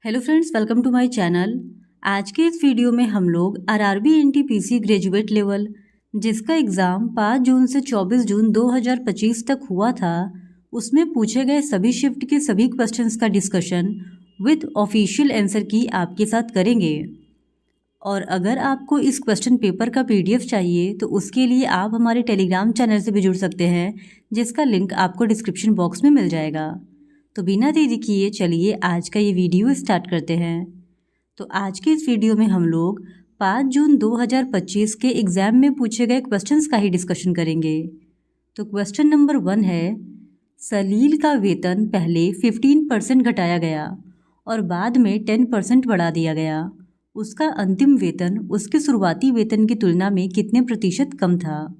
Hello friends, welcome to my channel. आज के इस वीडियो में हम लोग आरआरबी एनटीपीसी ग्रेजुएट लेवल जिसका एग्ज़ाम 5 जून से 24 जून 2025 तक हुआ था, उसमें पूछे गए सभी शिफ्ट के सभी क्वेश्चंस का डिस्कशन विद ऑफिशियल आंसर की आपके साथ करेंगे। और अगर आपको इस क्वेश्चन पेपर का पीडीएफ चाहिए तो उसके लिए आप हमारे टेलीग्राम चैनल से भी जुड़ सकते हैं, जिसका लिंक आपको डिस्क्रिप्शन बॉक्स में मिल जाएगा। तो बिना देरी किए चलिए आज का ये वीडियो स्टार्ट करते हैं। तो आज के इस वीडियो में हम लोग 5 जून 2025 के एग्ज़ाम में पूछे गए क्वेश्चंस का ही डिस्कशन करेंगे। तो क्वेश्चन नंबर 1 है, सलील का वेतन पहले 15% घटाया गया और बाद में 10% बढ़ा दिया गया। उसका अंतिम वेतन उसके शुरुआती वेतन की तुलना में कितने प्रतिशत कम था?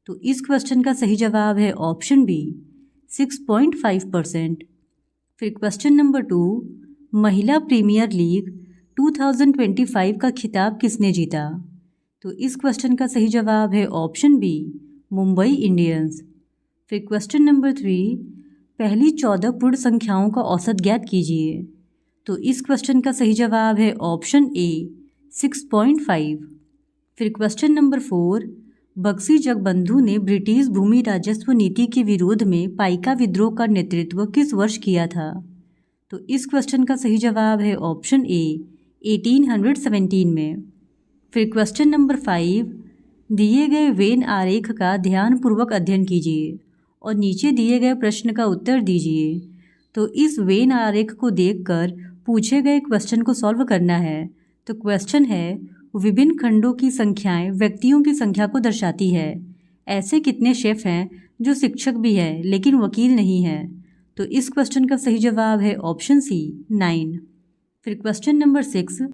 तो इस क्वेश्चन का सही जवाब है ऑप्शन बी, 6.5%। फिर क्वेश्चन नंबर 2, महिला प्रीमियर लीग 2025 का खिताब किसने जीता? तो इस क्वेश्चन का सही जवाब है ऑप्शन बी, मुंबई इंडियंस। फिर क्वेश्चन नंबर 3, पहली 14 पूर्ण संख्याओं का औसत ज्ञात कीजिए। तो इस क्वेश्चन का सही जवाब है ऑप्शन ए, 6.5। फिर क्वेश्चन नंबर 4, बक्सी जगबंधु ने ब्रिटिश भूमि राजस्व नीति के विरोध में पाइका विद्रोह का नेतृत्व किस वर्ष किया था? तो इस क्वेश्चन का सही जवाब है ऑप्शन ए, 1817 में। फिर क्वेश्चन नंबर 5, दिए गए वेन आरेख का ध्यानपूर्वक अध्ययन कीजिए और नीचे दिए गए प्रश्न का उत्तर दीजिए। तो इस वेन आरेख को देखकर पूछे गए क्वेश्चन को सॉल्व करना है। तो क्वेश्चन है, विभिन्न खंडों की संख्याएं व्यक्तियों की संख्या को दर्शाती है। ऐसे कितने शेफ हैं जो शिक्षक भी है लेकिन वकील नहीं है? तो इस क्वेश्चन का सही जवाब है ऑप्शन सी, 9। फिर question number 6,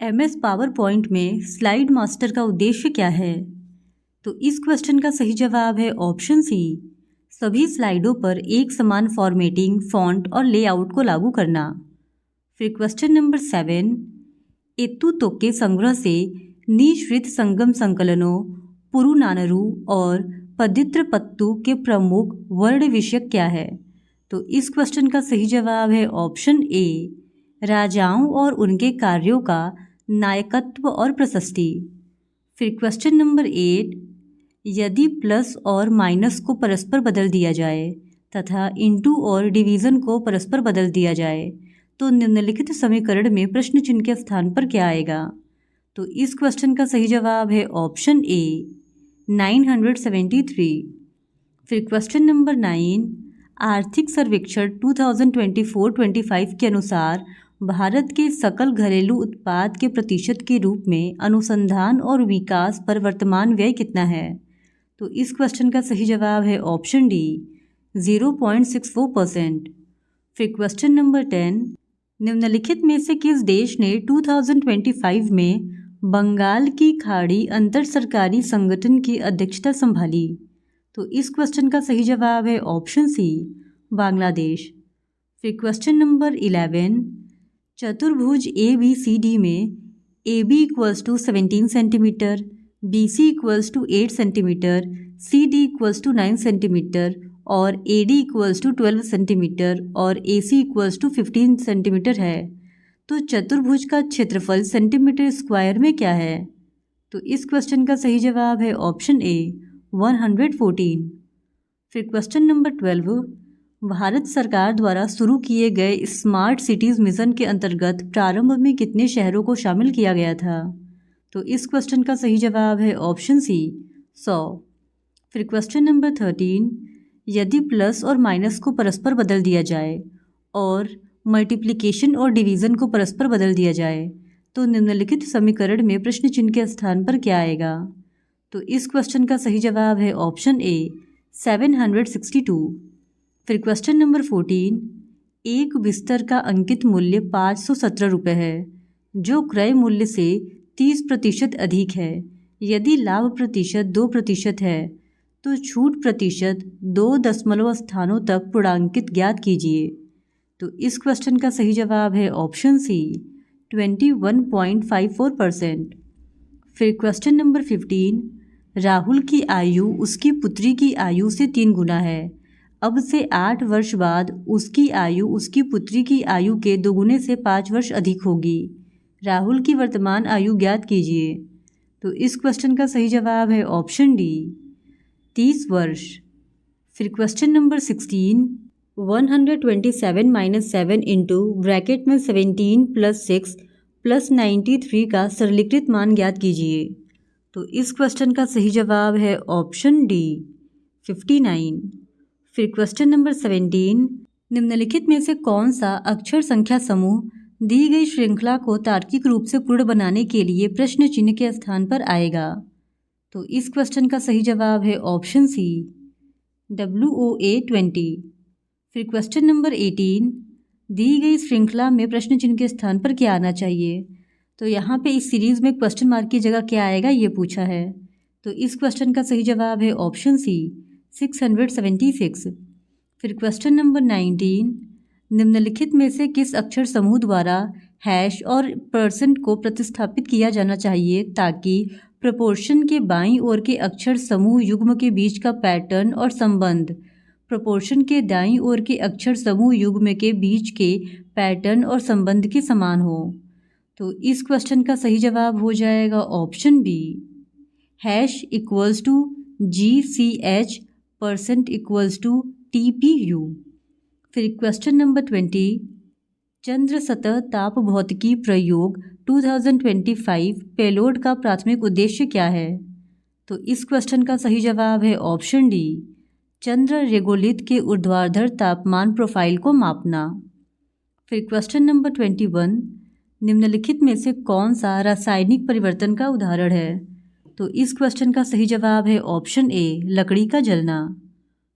MS PowerPoint में स्लाइड मास्टर का उद्देश्य क्या है? तो इस क्वेश्चन का सही जवाब है ऑप्शन सी, सभी स्लाइडों पर एक समान फॉर्मेटिंग, फॉन्ट और लेआउट को लागू करना। फिर क्वेश्चन नंबर 7, एत्तु तोक्के संग्रह से निश्रित संगम संकलनों पुरुनानरू और पदित्र पत्तु के प्रमुख वर्ण विषयक क्या है? तो इस क्वेश्चन का सही जवाब है ऑप्शन ए, राजाओं और उनके कार्यों का नायकत्व और प्रशस्ति। फिर क्वेश्चन नंबर 8, यदि प्लस और माइनस को परस्पर बदल दिया जाए तथा इंटू और डिवीज़न को परस्पर बदल दिया जाए तो निम्नलिखित समीकरण में प्रश्न चिन्ह के स्थान पर क्या आएगा? तो इस क्वेश्चन का सही जवाब है ऑप्शन ए, 973। फिर क्वेश्चन नंबर 9, आर्थिक सर्वेक्षण 2024-25 के अनुसार भारत के सकल घरेलू उत्पाद के प्रतिशत के रूप में अनुसंधान और विकास पर वर्तमान व्यय कितना है? तो इस क्वेश्चन का सही जवाब है ऑप्शन डी, 0.64%। फिर क्वेश्चन नंबर 10, निम्नलिखित में से किस देश ने 2025 में बंगाल की खाड़ी अंतर सरकारी संगठन की अध्यक्षता संभाली? तो इस क्वेश्चन का सही जवाब है ऑप्शन सी, बांग्लादेश। फिर क्वेश्चन नंबर 11, चतुर्भुज ABCD में AB = 17 centimetre, BC = 8 centimetre, CD = 9 centimetre और AD = 12 सेंटीमीटर और AC = 15 सेंटीमीटर है, तो चतुर्भुज का क्षेत्रफल सेंटीमीटर स्क्वायर में क्या है? तो इस क्वेश्चन का सही जवाब है ऑप्शन ए, 114। फिर क्वेश्चन नंबर 12, भारत सरकार द्वारा शुरू किए गए स्मार्ट सिटीज़ मिशन के अंतर्गत प्रारंभ में कितने शहरों को शामिल किया गया था? तो इस क्वेश्चन का सही जवाब है ऑप्शन सी, 100। फिर क्वेश्चन नंबर 13, यदि प्लस और माइनस को परस्पर बदल दिया जाए और मल्टीप्लिकेशन और डिवीज़न को परस्पर बदल दिया जाए तो निम्नलिखित समीकरण में प्रश्न चिन्ह के स्थान पर क्या आएगा? तो इस क्वेश्चन का सही जवाब है ऑप्शन ए, 762। फिर क्वेश्चन नंबर 14, एक बिस्तर का अंकित मूल्य 517 रुपये है जो क्रय मूल्य से 30% अधिक है। यदि लाभ प्रतिशत 2% है तो छूट प्रतिशत 2 दशमलव स्थानों तक पूर्णांकित ज्ञात कीजिए। तो इस क्वेश्चन का सही जवाब है ऑप्शन सी, 21.54%। फिर क्वेश्चन नंबर 15, राहुल की आयु उसकी पुत्री की आयु से 3 गुना है। अब से 8 वर्ष बाद उसकी आयु उसकी पुत्री की आयु के दोगुने से 5 वर्ष अधिक होगी। राहुल की वर्तमान आयु ज्ञात कीजिए। तो इस क्वेश्चन का सही जवाब है ऑप्शन डी 30 वर्ष। फिर question number 16, 127 minus 7 into bracket में 17 प्लस 6 प्लस 93 का सरलीकृत मान ज्ञात कीजिए। तो इस क्वेश्चन का सही जवाब है ऑप्शन डी 59। फिर क्वेश्चन नंबर 17, निम्नलिखित में से कौन सा अक्षर संख्या समूह दी गई श्रृंखला को तार्किक रूप से पूर्ण बनाने के लिए प्रश्न चिन्ह के स्थान पर आएगा। तो इस क्वेश्चन का सही जवाब है ऑप्शन सी WOA20। फिर क्वेश्चन नंबर 18, दी गई श्रृंखला में प्रश्न चिन्ह के स्थान पर क्या आना चाहिए। तो यहाँ पे इस सीरीज़ में क्वेश्चन मार्क की जगह क्या आएगा ये पूछा है। तो इस क्वेश्चन का सही जवाब है ऑप्शन सी 676। फिर क्वेश्चन नंबर 19, निम्नलिखित में से किस अक्षर समूह द्वारा हैश और % को प्रतिस्थापित किया जाना चाहिए ताकि प्रोपोर्शन के बाईं ओर के अक्षर समूह युग्म के बीच का पैटर्न और संबंध प्रोपोर्शन के दाईं ओर के अक्षर समूह युग्म के बीच के पैटर्न और संबंध के समान हो। तो इस क्वेश्चन का सही जवाब हो जाएगा option B hash equals to GCH % equals to TPU। फिर क्वेश्चन नंबर 20, चंद्र सतह ताप भौतिकी प्रयोग 2025 पेलोड का प्राथमिक उद्देश्य क्या है। तो इस क्वेश्चन का सही जवाब है ऑप्शन डी चंद्र रेगोलिथ के ऊर्ध्वाधर तापमान प्रोफाइल को मापना। फिर क्वेश्चन नंबर 21, निम्नलिखित में से कौन सा रासायनिक परिवर्तन का उदाहरण है। तो इस क्वेश्चन का सही जवाब है ऑप्शन ए लकड़ी का जलना।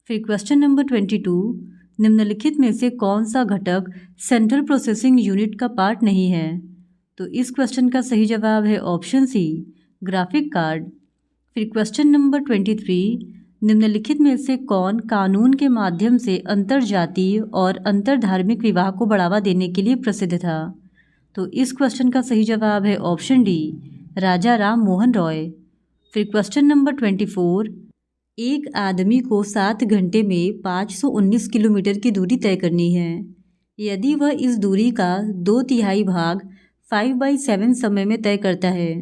फिर क्वेश्चन नंबर 22, निम्नलिखित में से कौन सा घटक सेंट्रल प्रोसेसिंग यूनिट का पार्ट नहीं है। तो इस क्वेश्चन का सही जवाब है ऑप्शन सी ग्राफिक कार्ड। फिर क्वेश्चन नंबर 23, निम्नलिखित में से कौन कानून के माध्यम से अंतरजातीय और अंतरधार्मिक विवाह को बढ़ावा देने के लिए प्रसिद्ध था। तो इस क्वेश्चन का सही जवाब है ऑप्शन डी राजा राम मोहन रॉय। फिर क्वेश्चन नंबर 24, एक आदमी को 7 घंटे में 519 किलोमीटर की दूरी तय करनी है। यदि वह इस दूरी का 2/3 भाग 5/7 समय में तय करता है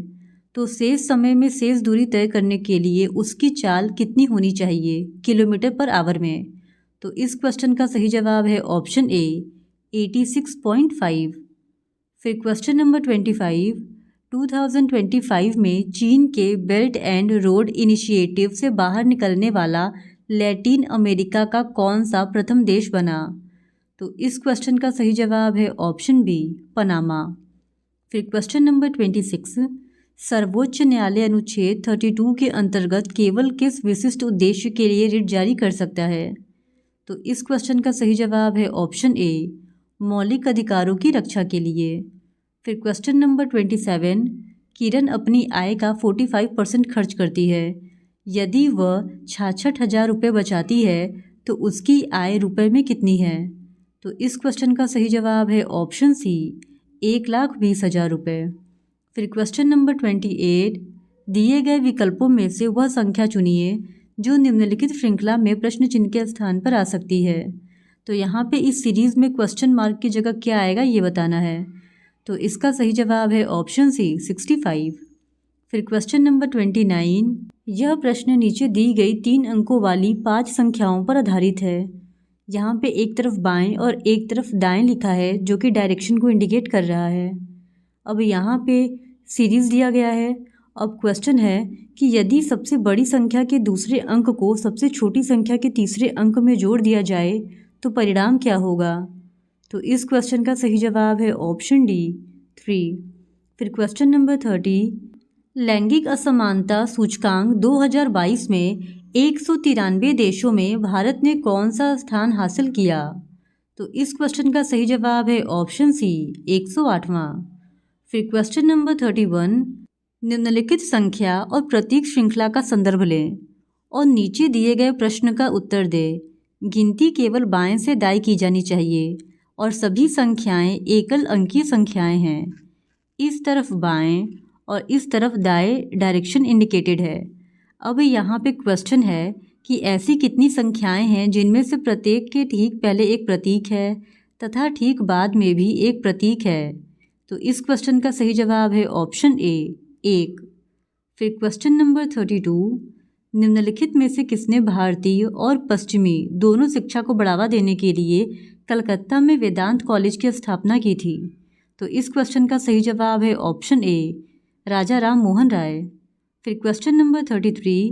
तो शेष समय में शेष दूरी तय करने के लिए उसकी चाल कितनी होनी चाहिए किलोमीटर पर आवर में। तो इस क्वेश्चन का सही जवाब है ऑप्शन ए 86.5। फिर क्वेश्चन नंबर 25, 2025 में चीन के बेल्ट एंड रोड इनिशिएटिव से बाहर निकलने वाला लैटिन अमेरिका का कौन सा प्रथम देश बना। तो इस क्वेश्चन का सही जवाब है ऑप्शन बी पनामा। फिर क्वेश्चन नंबर 26, सर्वोच्च न्यायालय अनुच्छेद 32 के अंतर्गत केवल किस विशिष्ट उद्देश्य के लिए रिट जारी कर सकता है। तो इस क्वेश्चन का सही जवाब है ऑप्शन ए मौलिक अधिकारों की रक्षा के लिए। फिर क्वेश्चन नंबर 27, किरण अपनी आय का 45% खर्च करती है। यदि वह 66,000 रुपये बचाती है तो उसकी आय रुपये में कितनी है। तो इस क्वेश्चन का सही जवाब है ऑप्शन सी 1,20,000 रुपये। फिर क्वेश्चन नंबर 28, दिए गए विकल्पों में से वह संख्या चुनिए जो निम्नलिखित श्रृंखला में प्रश्न चिन्ह के स्थान पर आ सकती है। तो यहाँ पे इस सीरीज़ में क्वेश्चन मार्क की जगह क्या आएगा ये बताना है। तो इसका सही जवाब है ऑप्शन सी 65। फिर क्वेश्चन नंबर 29, यह प्रश्न नीचे दी गई 3 अंकों वाली 5 संख्याओं पर आधारित है। यहाँ पे एक तरफ बाएं और एक तरफ दाएं लिखा है जो कि डायरेक्शन को इंडिकेट कर रहा है। अब यहाँ पे सीरीज़ दिया गया है। अब क्वेश्चन है कि यदि सबसे बड़ी संख्या के दूसरे अंक को सबसे छोटी संख्या के तीसरे अंक में जोड़ दिया जाए तो परिणाम क्या होगा। तो इस क्वेश्चन का सही जवाब है ऑप्शन डी 3। फिर क्वेश्चन नंबर 30, लैंगिक असमानता सूचकांक 2022 में 193 देशों में भारत ने कौन सा स्थान हासिल किया। तो इस क्वेश्चन का सही जवाब है ऑप्शन सी 108वां। फिर क्वेश्चन नंबर 31, निम्नलिखित संख्या और प्रतीक श्रृंखला का संदर्भ लें और नीचे दिए गए प्रश्न का उत्तर दें। गिनती केवल बाएं से दाएं की जानी चाहिए और सभी संख्याएं एकल अंकीय संख्याएं हैं। इस तरफ बाएं और इस तरफ दाएं डायरेक्शन इंडिकेटेड है। अब यहाँ पे क्वेश्चन है कि ऐसी कितनी संख्याएं हैं जिनमें से प्रत्येक के ठीक पहले एक प्रतीक है तथा ठीक बाद में भी एक प्रतीक है। तो इस क्वेश्चन का सही जवाब है ऑप्शन ए, 1। फिर क्वेश्चन नंबर 32, निम्नलिखित में से किसने भारतीय और पश्चिमी दोनों शिक्षा को बढ़ावा देने के लिए कलकत्ता में वेदांत कॉलेज की स्थापना की थी? तो इस क्वेश्चन का सही जवाब है ऑप्शन ए, राजा राम मोहन राय। फिर क्वेश्चन नंबर 33,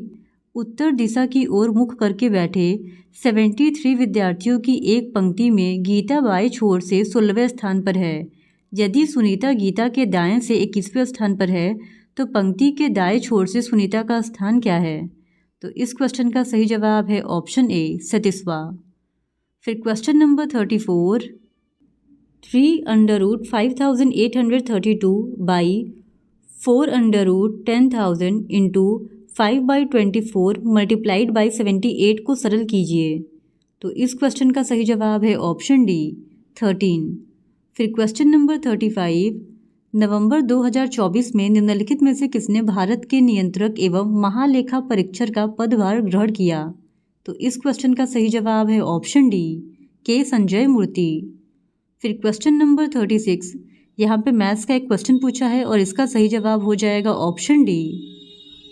उत्तर दिशा की ओर मुख करके बैठे 73 विद्यार्थियों की एक पंक्ति में गीता बाएं छोर से 16वें स्थान पर है। यदि सुनीता गीता के दाएं से 21वें स्थान पर है तो पंक्ति के दाएं छोर से सुनीता का स्थान क्या है? तो इस क्वेश्चन का सही जवाब है ऑप्शन ए, 37वां। फिर question number 34, 3√5832 by 4√10,000 into 5/24 multiplied by 78 को सरल कीजिए। तो इस क्वेश्चन का सही जवाब है ऑप्शन डी, 13। फिर क्वेश्चन नंबर 35, नवंबर 2024 में निम्नलिखित में से किसने भारत के नियंत्रक एवं महालेखा परीक्षक का पदभार ग्रहण किया? तो इस क्वेश्चन का सही जवाब है ऑप्शन डी, के संजय मूर्ति। फिर क्वेश्चन नंबर 36, यहाँ पे मैथ्स का एक क्वेश्चन पूछा है और इसका सही जवाब हो जाएगा ऑप्शन डी।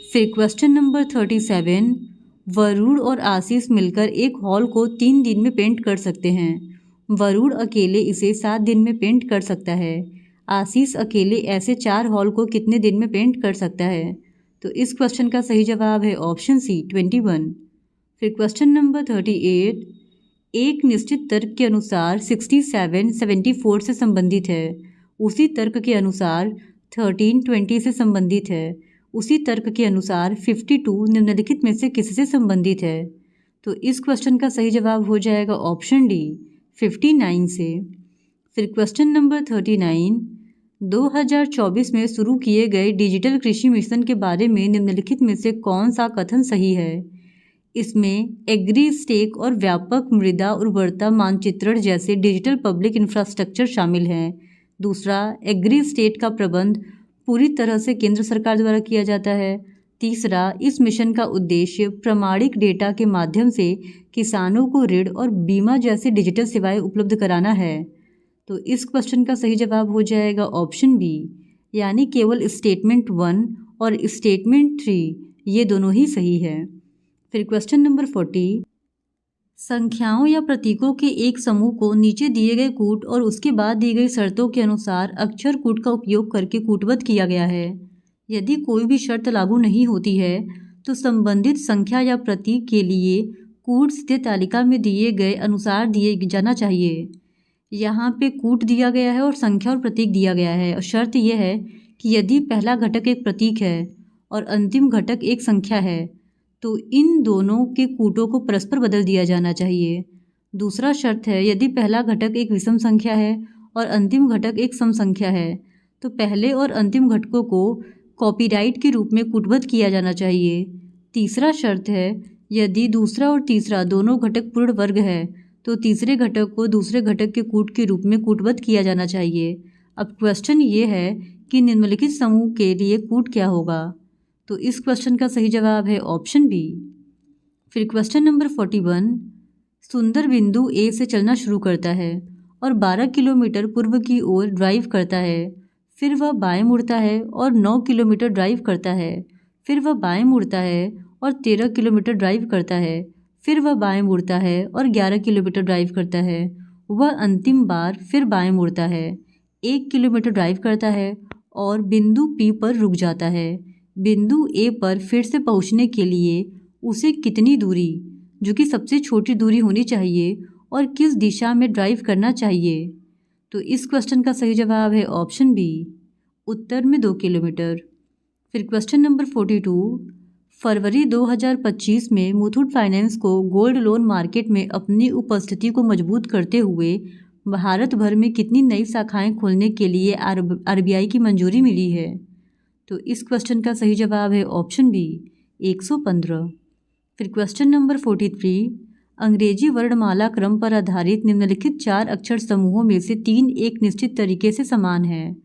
फिर क्वेश्चन नंबर 37, वरुण और आशीष मिलकर एक हॉल को 3 दिन में पेंट कर सकते हैं। वरुण अकेले इसे 7 दिन में पेंट कर सकता है। आशीष अकेले ऐसे 4 हॉल को कितने दिन में पेंट कर सकता है? तो इस क्वेश्चन का सही जवाब है ऑप्शन सी, 21। फिर क्वेश्चन नंबर 38, एक निश्चित तर्क के अनुसार 67 74 से संबंधित है। उसी तर्क के अनुसार 13 20 से संबंधित है। उसी तर्क के अनुसार 52 निम्नलिखित में से किससे संबंधित है? तो इस क्वेश्चन का सही जवाब हो जाएगा ऑप्शन डी, 59 से। फिर क्वेश्चन नंबर 39, 2024 में शुरू किए गए डिजिटल कृषि मिशन के बारे में निम्नलिखित में से कौन सा कथन सही है? इसमें एग्री स्टेक और व्यापक मृदा उर्वरता मानचित्रण जैसे डिजिटल पब्लिक इंफ्रास्ट्रक्चर शामिल हैं। दूसरा, एग्री स्टेट का प्रबंध पूरी तरह से केंद्र सरकार द्वारा किया जाता है। तीसरा, इस मिशन का उद्देश्य प्रामाणिक डेटा के माध्यम से किसानों को ऋण और बीमा जैसी डिजिटल सेवाएं उपलब्ध कराना है। तो इस क्वेश्चन का सही जवाब हो जाएगा ऑप्शन बी, यानी केवल स्टेटमेंट 1 और स्टेटमेंट 3 ये दोनों ही सही है। फिर क्वेश्चन नंबर 40, संख्याओं या प्रतीकों के एक समूह को नीचे दिए गए कूट और उसके बाद दी गई शर्तों के अनुसार अक्षर कूट का उपयोग करके कूटबद्ध किया गया है। यदि कोई भी शर्त लागू नहीं होती है तो संबंधित संख्या या प्रतीक के लिए कूट सीधे तालिका में दिए गए अनुसार दिए जाना चाहिए। यहाँ पे कूट दिया गया है और संख्या और प्रतीक दिया गया है और शर्त यह है कि यदि पहला घटक एक प्रतीक है और अंतिम घटक एक संख्या है तो इन दोनों के कूटों को परस्पर बदल दिया जाना चाहिए। दूसरा शर्त है, यदि पहला घटक एक विषम संख्या है और अंतिम घटक एक सम संख्या है तो पहले और अंतिम घटकों को कॉपीराइट के रूप में कूटबद्ध किया जाना चाहिए। तीसरा शर्त है, यदि दूसरा और तीसरा दोनों घटक पूर्ण वर्ग है तो तीसरे घटक को दूसरे घटक के कूट के रूप में कूटबद्ध किया जाना चाहिए। अब क्वेश्चन ये है कि निम्नलिखित समूह के लिए कूट क्या होगा? तो इस क्वेश्चन का सही जवाब है ऑप्शन बी। फिर क्वेश्चन नंबर 41, सुंदर बिंदु ए से चलना शुरू करता है और 12 किलोमीटर पूर्व की ओर ड्राइव करता है। फिर वह बाएं मुड़ता है और 9 किलोमीटर ड्राइव करता है। फिर वह बाएं मुड़ता है और 13 किलोमीटर ड्राइव करता है। फिर वह बाएं मुड़ता है और 11 किलोमीटर ड्राइव करता है। वह अंतिम बार फिर बाएं मुड़ता है, 1 किलोमीटर ड्राइव करता है और बिंदु पी पर रुक जाता है। बिंदु ए पर फिर से पहुंचने के लिए उसे कितनी दूरी, जो कि सबसे छोटी दूरी होनी चाहिए, और किस दिशा में ड्राइव करना चाहिए? तो इस क्वेश्चन का सही जवाब है ऑप्शन बी, उत्तर में 2 किलोमीटर। फिर क्वेश्चन नंबर 42, फरवरी 2025 में मुथूट फाइनेंस को गोल्ड लोन मार्केट में अपनी उपस्थिति को मजबूत करते हुए भारत भर में कितनी नई शाखाएं खोलने के लिए आरबीआई की मंजूरी मिली है? तो इस क्वेश्चन का सही जवाब है ऑप्शन बी, 115। फिर क्वेश्चन नंबर 43, अंग्रेजी वर्णमाला क्रम पर आधारित निम्नलिखित 4 अक्षर समूहों में से 3 एक निश्चित तरीके से समान हैं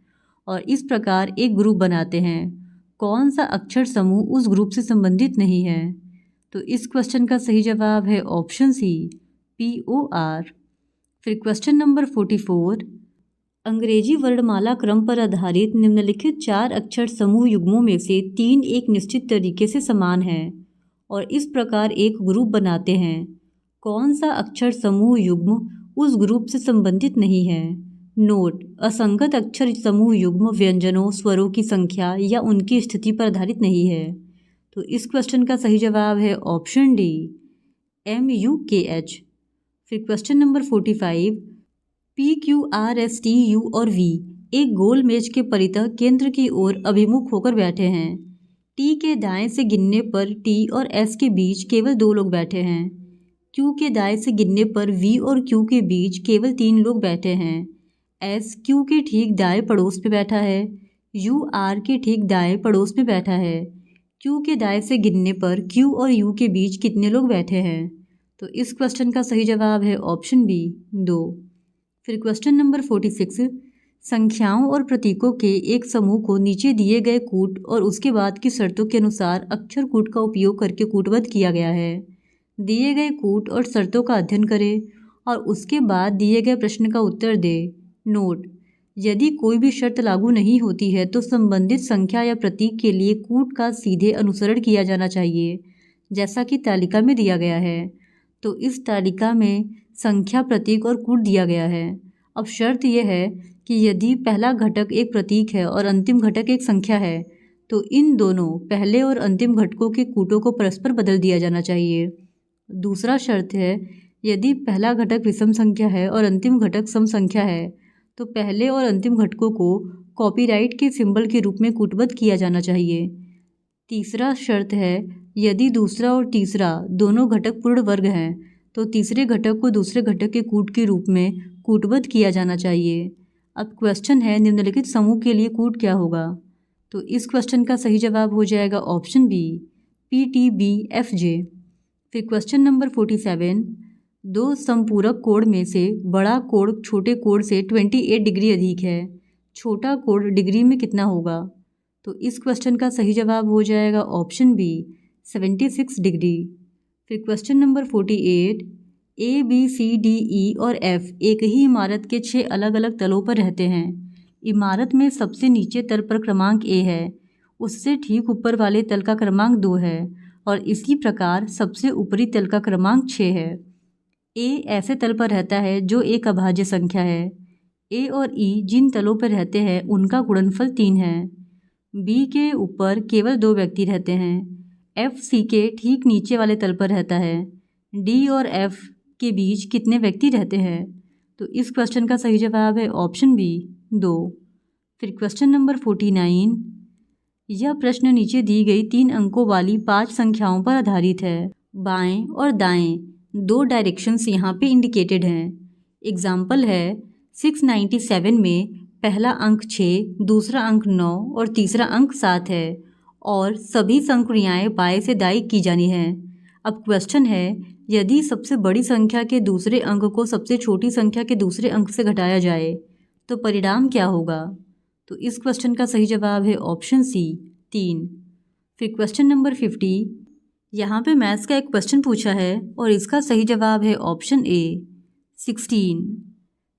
और इस प्रकार एक ग्रुप बनाते हैं। कौन सा अक्षर समूह उस ग्रुप से संबंधित नहीं है? तो इस क्वेश्चन का सही जवाब है ऑप्शन सी POR। फिर क्वेश्चन नंबर 44, अंग्रेजी वर्णमाला क्रम पर आधारित निम्नलिखित 4 अक्षर समूह युग्मों में से 3 एक निश्चित तरीके से समान हैं और इस प्रकार एक ग्रुप बनाते हैं। कौन सा अक्षर समूह युग्म उस ग्रुप से संबंधित नहीं है? नोट: असंगत अक्षर समूह युग्म व्यंजनों, स्वरों की संख्या या उनकी स्थिति पर आधारित नहीं है। तो इस क्वेश्चन का सही जवाब है ऑप्शन डी MUKH। फिर क्वेश्चन नंबर 45, PQRSTU और V एक गोल मेज के परितः केंद्र की ओर अभिमुख होकर बैठे हैं। T के दाएं से गिनने पर T और S के बीच केवल 2 लोग बैठे हैं। Q के दाएं से गिनने पर V और Q के बीच केवल 3 लोग बैठे हैं। S Q के ठीक दाएं पड़ोस में बैठा है। U R के ठीक दाएं पड़ोस में बैठा है। Q के दाएं से गिनने पर Q और U के बीच कितने लोग बैठे हैं? तो इस क्वेश्चन का सही जवाब है ऑप्शन बी 2। फिर क्वेश्चन नंबर 46, संख्याओं और प्रतीकों के एक समूह को नीचे दिए गए कूट और उसके बाद की शर्तों के अनुसार अक्षर कूट का उपयोग करके कूटबद्ध किया गया है। दिए गए कूट और शर्तों का अध्ययन करें और उसके बाद दिए गए प्रश्न का उत्तर दें। नोट: यदि कोई भी शर्त लागू नहीं होती है तो संबंधित संख्या या प्रतीक के लिए कूट का सीधे अनुसरण किया जाना चाहिए, जैसा कि तालिका में दिया गया है। तो इस तालिका में संख्या, प्रतीक और कूट दिया गया है। अब शर्त यह है कि यदि पहला घटक एक प्रतीक है और अंतिम घटक एक संख्या है तो इन दोनों पहले और अंतिम घटकों के कूटों को परस्पर बदल दिया जाना चाहिए। दूसरा शर्त है, यदि पहला घटक विषम संख्या है और अंतिम घटक सम संख्या है तो पहले और अंतिम घटकों को कॉपीराइट के सिंबल के रूप में कूटबद्ध किया जाना चाहिए। तीसरा शर्त है, यदि दूसरा और तीसरा दोनों घटक पूर्ण वर्ग हैं तो तीसरे घटक को दूसरे घटक के कूट के रूप में कूटबद्ध किया जाना चाहिए। अब क्वेश्चन है, निम्नलिखित समूह के लिए कूट क्या होगा? तो इस क्वेश्चन का सही जवाब हो जाएगा ऑप्शन बी PTBFJ। फिर क्वेश्चन नंबर 47, दो समपूरक कोण में से बड़ा कोण छोटे कोण से 28 डिग्री अधिक है। छोटा कोण डिग्री में कितना होगा? तो इस क्वेश्चन का सही जवाब हो जाएगा ऑप्शन बी 76 डिग्री। फिर क्वेश्चन नंबर 48, ABCDE और F एक ही इमारत के 6 अलग अलग तलों पर रहते हैं। इमारत में सबसे नीचे तल पर क्रमांक A है, उससे ठीक ऊपर वाले तल का क्रमांक 2 है और इसी प्रकार सबसे ऊपरी तल का क्रमांक 6 है। A ऐसे तल पर रहता है जो एक अभाज्य संख्या है। A और E जिन तलों पर रहते हैं उनका गुणनफल 3 है। B के ऊपर केवल 2 व्यक्ति रहते हैं। F C के ठीक नीचे वाले तल पर रहता है। D और F के बीच कितने व्यक्ति रहते हैं? तो इस क्वेश्चन का सही जवाब है ऑप्शन बी 2। फिर क्वेश्चन नंबर 49, यह प्रश्न नीचे दी गई 3 अंकों वाली 5 संख्याओं पर आधारित है। बाएं और दाएं 2 डायरेक्शंस यहाँ पे इंडिकेटेड हैं। एग्जाम्पल है, 697 में पहला अंक 6, दूसरा अंक 9 और तीसरा अंक 7 है और सभी संक्रियाएं बाएं से दाएं की जानी हैं। अब क्वेश्चन है, यदि सबसे बड़ी संख्या के दूसरे अंक को सबसे छोटी संख्या के दूसरे अंक से घटाया जाए तो परिणाम क्या होगा? तो इस क्वेश्चन का सही जवाब है ऑप्शन सी 3। फिर क्वेश्चन नंबर 50, यहाँ पे मैथ्स का एक क्वेश्चन पूछा है और इसका सही जवाब है ऑप्शन ए 16।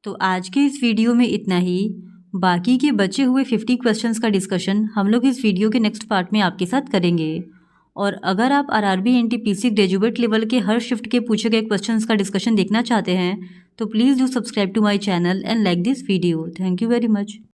तो आज के इस वीडियो में इतना ही। बाकी के बचे हुए 50 क्वेश्चंस का डिस्कशन हम लोग इस वीडियो के नेक्स्ट पार्ट में आपके साथ करेंगे। और अगर आप RRB NTPC ग्रेजुएट लेवल के हर शिफ्ट के पूछे गए क्वेश्चंस का डिस्कशन देखना चाहते हैं तो please do subscribe to my channel and like this video. Thank you very much.